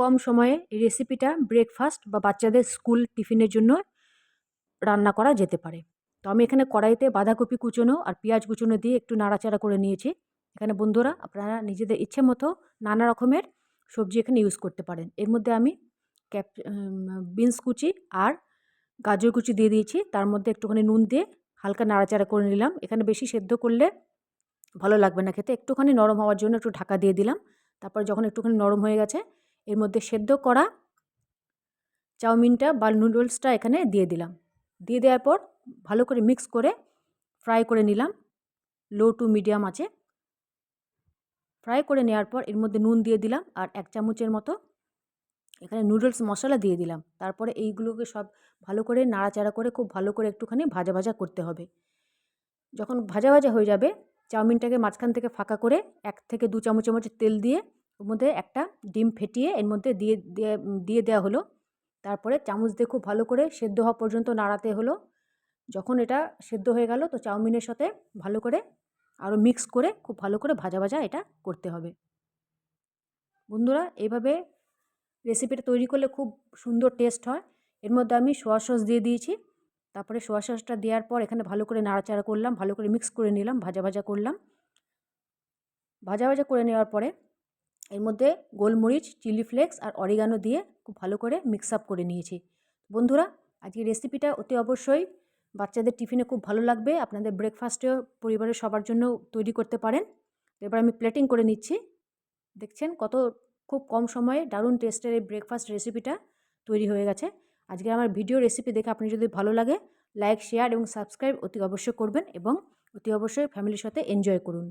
কম সময়ে এই রেসিপিটা ব্রেকফাস্ট বা বাচ্চাদের স্কুল টিফিনের জন্য রান্না করা যেতে পারে। তো আমি এখানে কড়াইতে বাঁধাকপি কুচোনো আর পেঁয়াজ কুচোনো দিয়ে একটু নাড়াচাড়া করে নিয়েছি। এখানে বন্ধুরা আপনারা নিজেদের ইচ্ছে মতো নানা রকমের সবজি এখানে ইউজ করতে পারেন। এর মধ্যে আমি বিনস কুচি আর গাজর কুচি দিয়ে দিয়েছি। তার মধ্যে একটুখানি নুন দিয়ে হালকা নাড়াচাড়া করে নিলাম। এখানে বেশি সেদ্ধ করলে ভালো লাগবে না খেতে। একটুখানি নরম হওয়ার জন্য একটু ঢাকা দিয়ে দিলাম। তারপর যখন একটুখানি নরম হয়ে গেছে, এর মধ্যে সেদ্ধ করা চাউমিনটা বা নুডলসটা এখানে দিয়ে দিলাম। দিয়ে দেওয়ার পর ভালো করে মিক্স করে ফ্রাই করে নিলাম লো টু মিডিয়াম আঁচে। ফ্রাই করে নেওয়ার পর এর মধ্যে নুন দিয়ে দিলাম আর 1 চামচের মতো এখানে নুডলস মশলা দিয়ে দিলাম। তারপরে এইগুলোকে সব ভালো করে নাড়াচাড়া করে খুব ভালো করে একটুখানি ভাজা ভাজা করতে হবে। যখন ভাজা ভাজা হয়ে যাবে, চাউমিনটাকে মাঝখান থেকে ফাঁকা করে 1 থেকে 2 চামচের মতো তেল দিয়ে ওর মধ্যে একটা ডিম ফেটিয়ে এর মধ্যে দিয়ে দেওয়া হলো। তারপরে চামচ দিয়ে খুব ভালো করে সেদ্ধ হওয়া পর্যন্ত নাড়াতে হলো। যখন এটা সেদ্ধ হয়ে গেল তো চাউমিনের সাথে ভালো করে আরও মিক্স করে খুব ভালো করে ভাজা ভাজা এটা করতে হবে। বন্ধুরা এইভাবে রেসিপিটা তৈরি করলে খুব সুন্দর টেস্ট হয়। এর মধ্যে আমি সোয়া সস দিয়ে দিয়েছি। তারপরে সোয়া সসটা দেওয়ার পর এখানে ভালো করে নাড়াচাড়া করলাম, ভালো করে মিক্স করে নিলাম, ভাজা ভাজা করলাম। ভাজা ভাজা করে নেওয়ার পরে এর মধ্যে গোলমরিচ, চিলি ফ্লেক্স আর অরিগানো দিয়ে খুব ভালো করে মিক্স আপ করে নিয়েছি। বন্ধুরা আজকের রেসিপিটা অতি অবশ্যই বাচ্চাদের টিফিনে খুব ভালো লাগবে। আপনাদের ব্রেকফাস্টেও পরিবারের সবার জন্য তৈরি করতে পারেন। এবার আমি প্লেটিং করে নিচ্ছি। দেখছেন কত খুব কম সময়ে দারুণ টেস্টের এই ব্রেকফাস্ট রেসিপিটা তৈরি হয়ে গেছে। আজকে আমার ভিডিও রেসিপি দেখে আপনি যদি ভালো লাগে লাইক, শেয়ার এবং সাবস্ক্রাইব অতি অবশ্যই করবেন এবং অতি অবশ্যই ফ্যামিলির সাথে এনজয় করুন।